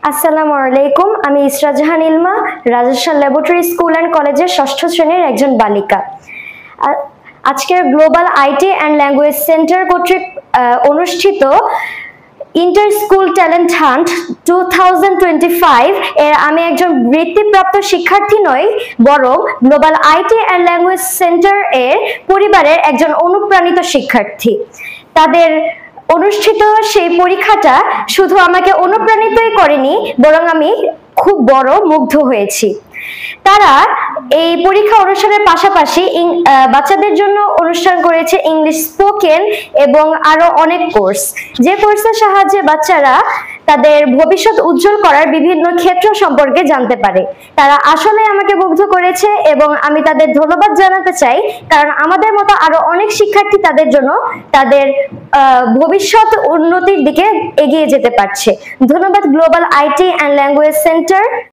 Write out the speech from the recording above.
আসসালামু আলাইকুম, আমি ইসরা জাহান ইলমা, রাজশাহী ল্যাবরেটরি স্কুল অ্যান্ড কলেজের ষষ্ঠ শ্রেণীর একজন বালিকা। আজকের global IT and language centre কর্তৃক অনুষ্ঠিত ইন্টার স্কুল ট্যালেন্ট হান্ট 2025 এর আমি একজন বৃত্তিপ্রাপ্ত শিক্ষার্থী নই, বরং global IT and language centre এর পরিবারের একজন অনুপ্রাণিত শিক্ষার্থী। তাদের অনুষ্ঠিত সেই পরীক্ষাটা শুধু আমাকে অনুপ্রাণিতই করেনি, বরং আমি খুব বড় মুগ্ধ হয়েছি। তারা এই পরীক্ষা অনুষ্ঠানের পাশাপাশি বাচ্চাদের জন্য অনুষ্ঠান করেছে ইংলিশ স্পোকেন এবং আরো অনেক কোর্স, যে কোর্সের সাহায্যে বাচ্চারা তাদের ভবিষ্যৎ উজ্জ্বল করার বিভিন্ন ক্ষেত্র সম্পর্কে জানতে পারে। তারা আসলে আমাকে মুগ্ধ করেছে এবং আমি তাদের ধন্যবাদ জানাতে চাই, কারণ আমাদের মতো আরো অনেক শিক্ষার্থী তাদের জন্য তাদের ভবিষ্যৎ উন্নতির দিকে এগিয়ে যেতে পারছে। ধন্যবাদ global IT and language centre.